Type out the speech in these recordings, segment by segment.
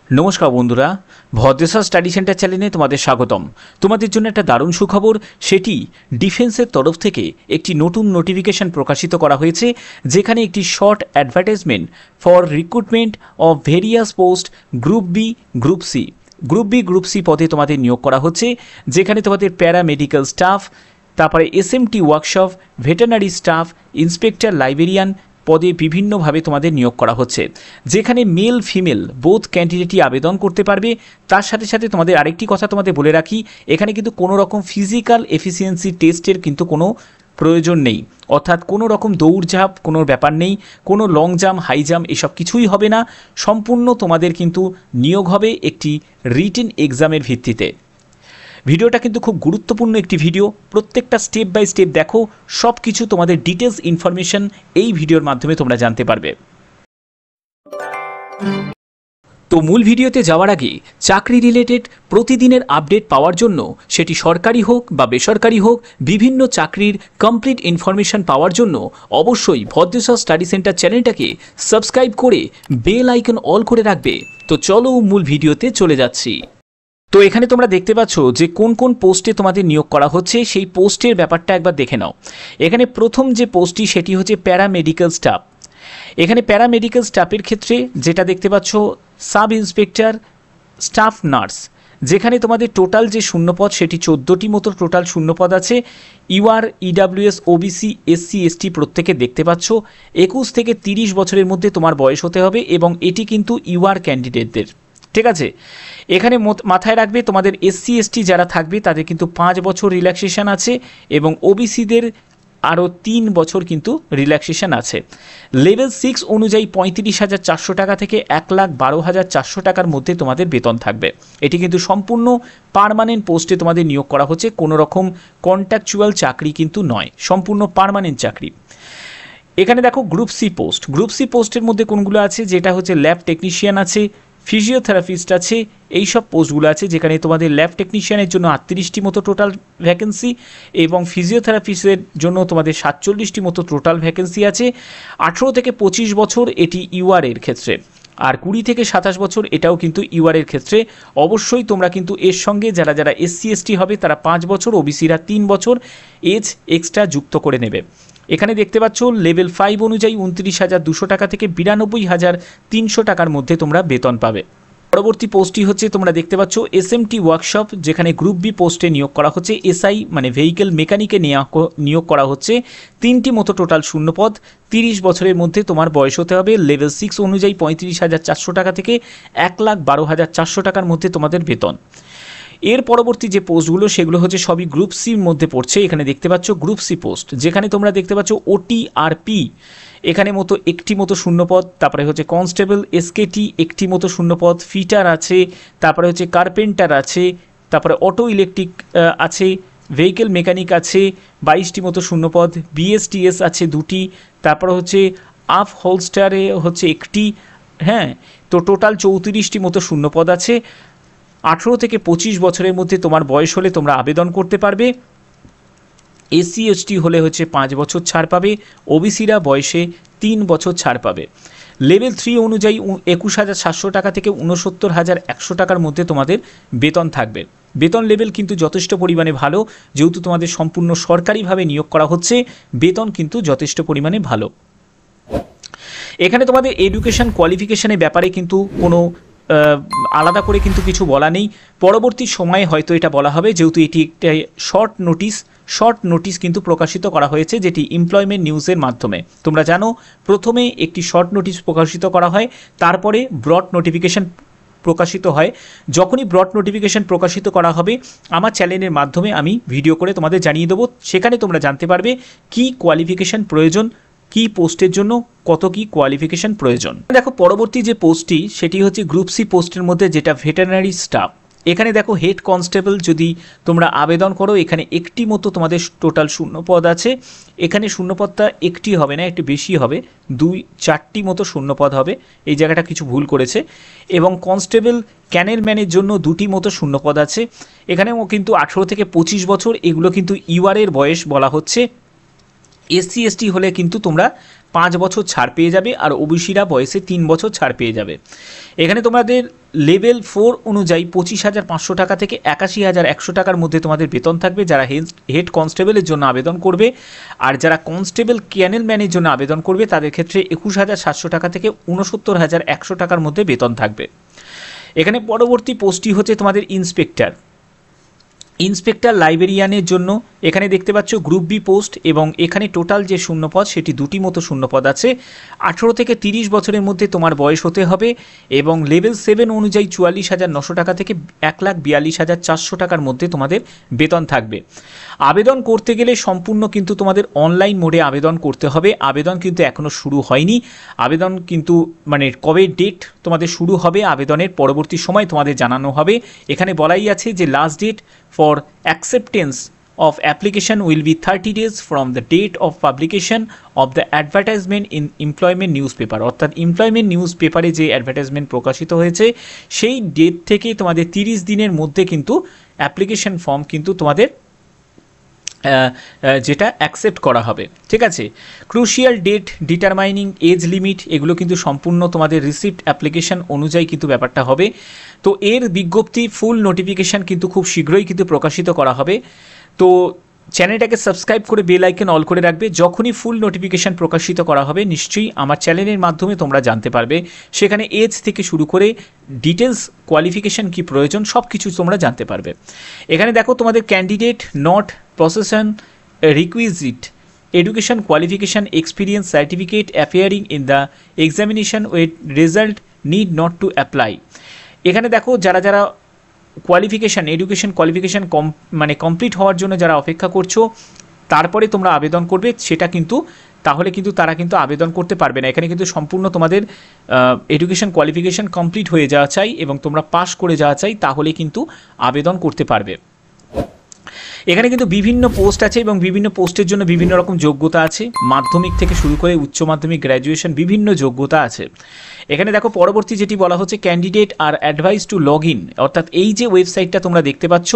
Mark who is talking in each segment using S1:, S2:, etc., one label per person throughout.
S1: নমস্কার বন্ধুরা, Bhadreswar study centre চ্যানেলে তোমাদের স্বাগতম। তোমাদের জন্য একটা দারুণ সুখবর, সেটি ডিফেন্সের তরফ থেকে একটি নতুন নোটিফিকেশন প্রকাশিত করা হয়েছে, যেখানে একটি short advertisement for recruitment of various post group B, group C পদে তোমাদের নিয়োগ করা হচ্ছে, যেখানে তোমাদের প্যারামেডিক্যাল স্টাফ, তারপরে SMT workshop, veterinary staff, inspector librarian পদে বিভিন্নভাবে তোমাদের নিয়োগ করা হচ্ছে, যেখানে মেল ফিমেল বোথ ক্যান্ডিডেটই আবেদন করতে পারবে। তার সাথে সাথে তোমাদের আরেকটি কথা তোমাদের বলে রাখি, এখানে কিন্তু কোনো রকম ফিজিক্যাল এফিসিয়েন্সি টেস্টের কিন্তু কোনো প্রয়োজন নেই, অর্থাৎ কোনো রকম দৌড়ঝাঁপ কোনো ব্যাপার নেই, কোনো লং জাম্প হাই জাম্প এসব কিছুই হবে না। সম্পূর্ণ তোমাদের কিন্তু নিয়োগ হবে একটি রিটেন এক্সামের ভিত্তিতে। ভিডিওটা কিন্তু খুব গুরুত্বপূর্ণ একটি ভিডিও, প্রত্যেকটা স্টেপ বাই স্টেপ দেখো, সব কিছু তোমাদের ডিটেলস ইনফরমেশন এই ভিডিওর মাধ্যমে তোমরা জানতে পারবে। তো মূল ভিডিওতে যাওয়ার আগে চাকরি রিলেটেড প্রতিদিনের আপডেট পাওয়ার জন্য, সেটি সরকারি হোক বা বেসরকারি হোক, বিভিন্ন চাকরির কমপ্লিট ইনফরমেশন পাওয়ার জন্য অবশ্যই ভদ্রেশ্বর স্টাডি সেন্টার চ্যানেলটাকে সাবস্ক্রাইব করে বেল আইকন অল করে রাখবে। তো চলো মূল ভিডিওতে চলে যাচ্ছি। তো এখানে তোমরা দেখতে পাচ্ছ যে কোন কোন পোস্টে তোমাদের নিয়োগ করা হচ্ছে, সেই পোস্টের ব্যাপারটা একবার দেখে নাও। এখানে প্রথম যে পোস্টটি সেটি হচ্ছে প্যারামেডিক্যাল স্টাফ। এখানে প্যারামেডিক্যাল স্টাফের ক্ষেত্রে যেটা দেখতে পাচ্ছ, সাব ইন্সপেক্টর স্টাফ নার্স, যেখানে তোমাদের টোটাল যে শূন্যপদ সেটি 14টি মতো টোটাল শূন্যপদ আছে। UR, EWS, OBC, SC, ST প্রত্যেকে দেখতে পাচ্ছ। 21 থেকে 30 বছরের মধ্যে তোমার বয়স হতে হবে, এবং এটি কিন্তু ইউআর ক্যান্ডিডেটদের, ঠিক আছে। এখানে মাথায় রাখবে তোমাদের এসসি এসটি যারা থাকবে তাদের কিন্তু 5 বছর রিল্যাক্সেশন আছে, এবং ওবিসিদের আরও 3 বছর কিন্তু রিল্যাক্সেশন আছে। লেভেল 6 অনুযায়ী 35,400 টাকা থেকে 1,12,400 টাকার মধ্যে তোমাদের বেতন থাকবে। এটি কিন্তু সম্পূর্ণ পার্মানেন্ট পোস্টে তোমাদের নিয়োগ করা হচ্ছে, কোনো রকম কন্ট্রাকচুয়াল চাকরি কিন্তু নয়, সম্পূর্ণ পার্মানেন্ট চাকরি। এখানে দেখো গ্রুপ সি পোস্টের মধ্যে কোনগুলো আছে, যেটা হচ্ছে ল্যাব টেকনিশিয়ান আছে, ফিজিওথেরাপিস্ট আছে, এই সব পোস্টগুলো আছে, যেখানে তোমাদের ল্যাব টেকনিশিয়ানের জন্য 38টি মতো টোটাল ভ্যাকেন্সি, এবং ফিজিওথেরাপিস্টের জন্য তোমাদের 47টি মতো টোটাল ভ্যাকেন্সি আছে। 18 থেকে 25 বছর এটি ইউআর এর ক্ষেত্রে, আর 20 থেকে 27 বছর এটাও কিন্তু ইউআর এর ক্ষেত্রে। অবশ্যই তোমরা কিন্তু এর সঙ্গে যারা যারা এসসি এসটি হবে তারা 5 বছর, ওবিসিরা 3 বছর এজ এক্সট্রা যুক্ত করে নেবে। এখানে দেখতে পাচ্ছ লেভেল 5 অনুযায়ী 29,200 টাকা থেকে 92,300 টাকার মধ্যে তোমরা বেতন পাবে। পরবর্তী পোস্টটি হচ্ছে তোমরা দেখতে পাচ্ছ এসএমটি ওয়ার্কশপ, যেখানে গ্রুপ বি পোস্টে নিয়োগ করা হচ্ছে। এসআই মানে ভেহিকেল মেকানিকে নিয়োগ করা হচ্ছে। 3টি মতো টোটাল শূন্যপদ, 30 বছরের মধ্যে তোমার বয়স হতে হবে। লেভেল 6 অনুযায়ী 35,400 টাকা থেকে 1,12,400 টাকার মধ্যে তোমাদের বেতন। এর পরবর্তী যে পোস্টগুলো সেগুলো হচ্ছে সবই গ্রুপ সির মধ্যে পড়ছে। এখানে দেখতে পাচ্ছ গ্রুপ সি পোস্ট, যেখানে তোমরা দেখতে পাচ্ছ ওটিআরপি, এখানে মতো একটি মতো শূন্যপদ। তারপরে হচ্ছে কনস্টেবল এসকেটি, একটি মতো শূন্যপদ। ফিটার আছে, তারপরে হচ্ছে কার্পেন্টার আছে, তারপরে অটো ইলেকট্রিক আছে, ভেহিকেল মেকানিক আছে, 22টি মতো শূন্যপদ। বিএসটিএস আছে 2টি, তারপরে হচ্ছে আপ হোলস্টারে হচ্ছে 1টি, হ্যাঁ। তো টোটাল 34টি মতো শূন্যপদ আছে। 18 থেকে 25 বছরের মধ্যে তোমার বয়স হলে তোমরা আবেদন করতে পারবে। এসসি এসটি হলে হচ্ছে 5 বছর ছাড় পাবে, ওবিসিরা বয়সে 3 বছর ছাড় পাবে। লেভেল 3 অনুযায়ী 21,700 টাকা থেকে 69,100 টাকার মধ্যে তোমাদের বেতন থাকবে। বেতন লেভেল কিন্তু যথেষ্ট পরিমাণে ভালো, যেহেতু তোমাদের সম্পূর্ণ সরকারিভাবে নিয়োগ করা হচ্ছে, বেতন কিন্তু যথেষ্ট পরিমাণে ভালো। এখানে তোমাদের এডুকেশন কোয়ালিফিকেশনের ব্যাপারে কিন্তু কোনো আলাদা করে কিন্তু কিছু বলা নেই। পরবর্তী সময়ে হয়তো এটা বলা হবে, যেহেতু এটি একটা শর্ট নোটিশ কিন্তু প্রকাশিত করা হয়েছে, যেটি এমপ্লয়মেন্ট নিউজের মাধ্যমে। তোমরা জানো প্রথমে একটি শর্ট নোটিশ প্রকাশিত করা হয়, তারপরে ব্রড নোটিফিকেশন প্রকাশিত হয়। যখনই ব্রড নোটিফিকেশন প্রকাশিত করা হবে, আমার চ্যানেলের মাধ্যমে আমি ভিডিও করে তোমাদের জানিয়ে দেবো। সেখানে তোমরা জানতে পারবে কি কোয়ালিফিকেশন প্রয়োজন, কি পোস্টের জন্য কত কি কোয়ালিফিকেশন প্রয়োজন। দেখো পরবর্তী যে পোস্টটি সেটি হচ্ছে গ্রুপ সি পোস্টের মধ্যে, যেটা ভেটেরিনারি স্টাফ। এখানে দেখো হেড কনস্টেবল যদি তোমরা আবেদন করো, এখানে একটি মতো তোমাদের টোটাল শূন্যপদ আছে। এখানে শূন্যপদটা একটি হবে না, একটু বেশি হবে, 2-4টি মতো শূন্যপদ হবে, এই জায়গাটা কিছু ভুল করেছে। এবং কনস্টেবল ক্যানেলম্যানের জন্য 2টি মতো শূন্যপদ আছে। এখানেও কিন্তু 18 থেকে 25 বছর, এগুলো কিন্তু ইউআর এর বয়স বলা হচ্ছে। এসসি এসটি হলে কিন্তু তোমরা 5 বছর ছাড় পেয়ে যাবে, আর ওবিসিরা বয়সে 3 বছর ছাড় পেয়ে যাবে। এখানে তোমাদের লেভেল 4 অনুযায়ী 25,500 টাকা থেকে 81,100 টাকার মধ্যে তোমাদের বেতন থাকবে যারা হেড কনস্টেবলের জন্য আবেদন করবে, আর যারা কনস্টেবল ক্যানেল ম্যানের জন্য আবেদন করবে তাদের ক্ষেত্রে 21,700 টাকা থেকে 69,100 টাকার মধ্যে বেতন থাকবে। এখানে পরবর্তী পোস্টটি হচ্ছে তোমাদের ইন্সপেক্টর লাইব্রেরিয়ানের জন্য। এখানে দেখতে পাচ্ছ গ্রুপ বি পোস্ট, এবং এখানে টোটাল যে শূন্যপদ সেটি 2টি মতো শূন্যপদ আছে। 18 থেকে 30 বছরের মধ্যে তোমার বয়স হতে হবে, এবং লেভেল 7 অনুযায়ী 44,900 টাকা থেকে 1,42,400 টাকার মধ্যে তোমাদের বেতন থাকবে। আবেদন করতে গেলে সম্পূর্ণ কিন্তু তোমাদের অনলাইন মোডে আবেদন করতে হবে। আবেদন কিন্তু এখনও শুরু হয়নি। আবেদন কিন্তু মানে কবে ডেট তোমাদের শুরু হবে আবেদনের পরবর্তী সময় তোমাদের জানানো হবে। এখানে বলাই আছে যে last date for acceptance of application will be 30 days from the date of publication of the advertisement in employment newspaper, অর্থাৎ এমপ্লয়মেন্ট নিউজ পেপারে যে অ্যাডভার্টাইজমেন্ট প্রকাশিত হয়েছে সেই ডেট থেকে তোমাদের 30 দিনের মধ্যে কিন্তু অ্যাপ্লিকেশন ফর্ম কিন্তু তোমাদের যেটা অ্যাকসেপ্ট করা হবে। ঠিক আছে, crucial date determining age limit এগুলো কিন্তু সম্পূর্ণ তোমাদের রিসিপ্ট অ্যাপ্লিকেশন অনুযায়ী কিন্তু ব্যাপারটা হবে। তো এর বিজ্ঞপ্তি ফুল নোটিফিকেশান কিন্তু খুব শীঘ্রই কিন্তু প্রকাশিত করা হবে। তো চ্যানেলটাকে সাবস্ক্রাইব করে বেল আইকন অল করে রাখবে। যখনই ফুল নোটিফিকেশান প্রকাশিত করা হবে নিশ্চয়ই আমার চ্যানেলের মাধ্যমে তোমরা জানতে পারবে। সেখানে এজ থেকে শুরু করে ডিটেলস কোয়ালিফিকেশান কি প্রয়োজন সব কিছু তোমরা জানতে পারবে। এখানে দেখো তোমাদের candidate not possessing requisite education qualification experience certificate appearing in the examination with result need not to apply. এখানে দেখো যারা যারা এডুকেশন কোয়ালিফিকেশান কমপ্লিট হওয়ার জন্য যারা অপেক্ষা করছো তারপরে তোমরা আবেদন করবে, সেটা কিন্তু তাহলে কিন্তু তারা কিন্তু আবেদন করতে পারবে না। এখানে কিন্তু সম্পূর্ণ তোমাদের এডুকেশন কোয়ালিফিকেশান কমপ্লিট হয়ে যাওয়া চাই এবং তোমরা পাস করে যাওয়া চাই, তাহলে কিন্তু আবেদন করতে পারবে। এখানে কিন্তু বিভিন্ন পোস্ট আছে এবং বিভিন্ন পোস্টের জন্য বিভিন্ন রকম যোগ্যতা আছে, মাধ্যমিক থেকে শুরু করে উচ্চ মাধ্যমিক গ্র্যাজুয়েশন বিভিন্ন যোগ্যতা আছে। এখানে দেখো পরবর্তী যেটি বলা হচ্ছে candidate are advise to log in, অর্থাৎ এই যে ওয়েবসাইটটা তোমরা দেখতে পাচ্ছ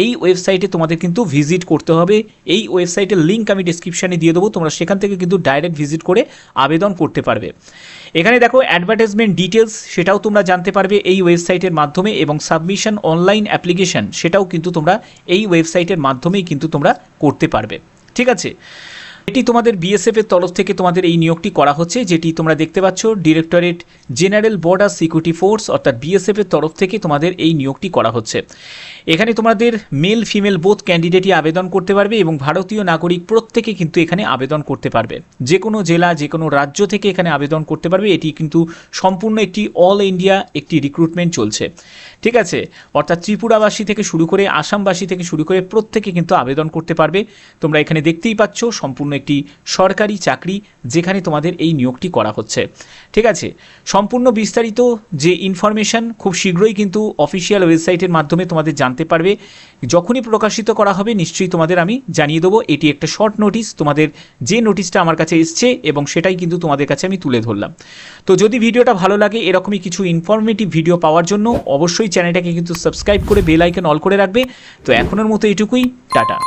S1: এই ওয়েবসাইটে তোমাদের কিন্তু ভিজিট করতে হবে। এই ওয়েবসাইটের লিঙ্ক আমি ডিসক্রিপশানে দিয়ে দেবো, তোমরা সেখান থেকে কিন্তু ডাইরেক্ট ভিজিট করে আবেদন করতে পারবে। এখানে দেখো অ্যাডভার্টাইজমেন্ট ডিটেলস সেটাও তোমরা জানতে পারবে এই ওয়েবসাইটের মাধ্যমে, এবং সাবমিশন অনলাইন অ্যাপ্লিকেশন সেটাও কিন্তু তোমরা এই ওয়েবসাইটের মাধ্যমেই কিন্তু তোমরা করতে পারবে। ঠিক আছে, এটি তোমাদের বিএসএফের তরফ থেকে তোমাদের এই নিয়োগটি করা হচ্ছে, যেটি তোমরা দেখতে পাচ্ছ directorate general border security force অর্থাৎ বিএসএফের তরফ থেকে তোমাদের এই নিয়োগটি করা হচ্ছে। এখানে তোমাদের মেল ফিমেল বোথ ক্যান্ডিডেটই আবেদন করতে পারবে, এবং ভারতীয় নাগরিক প্রত্যেকে কিন্তু এখানে আবেদন করতে পারবে। যে কোনো জেলা যে কোনো রাজ্য থেকে এখানে আবেদন করতে পারবে। এটি কিন্তু সম্পূর্ণ একটি অল ইন্ডিয়া একটি রিক্রুটমেন্ট চলছে। ঠিক আছে, অর্থাৎ ত্রিপুরাবাসী থেকে শুরু করে আসামবাসী থেকে শুরু করে প্রত্যেকে কিন্তু আবেদন করতে পারবে। তোমরা এখানে দেখতেই পাচ্ছ সম্পূর্ণ একটি সরকারি চাকরি যেখানে তোমাদের এই নিয়োগটি করা হচ্ছে। ঠিক আছে, সম্পূর্ণ বিস্তারিত যে ইনফরমেশন খুব শীঘ্রই কিন্তু অফিসিয়াল ওয়েবসাইটের মাধ্যমে তোমাদের জানতে পারবে। যখনই প্রকাশিত করা হবে নিশ্চয়ই তোমাদের আমি জানিয়ে দেবো। এটি একটা শর্ট নোটিশ, তোমাদের যে নোটিশটা আমার কাছে এসছে এবং সেটাই কিন্তু তোমাদের কাছে আমি তুলে ধরলাম। তো যদি ভিডিওটা ভালো লাগে এরকমই কিছু ইনফরমেটিভ ভিডিও পাওয়ার জন্য অবশ্যই চ্যানেলটাকে কিন্তু সাবস্ক্রাইব করে বেল আইকন অল করে রাখবে। তো এখনের মতো এটুকুই, টাটা।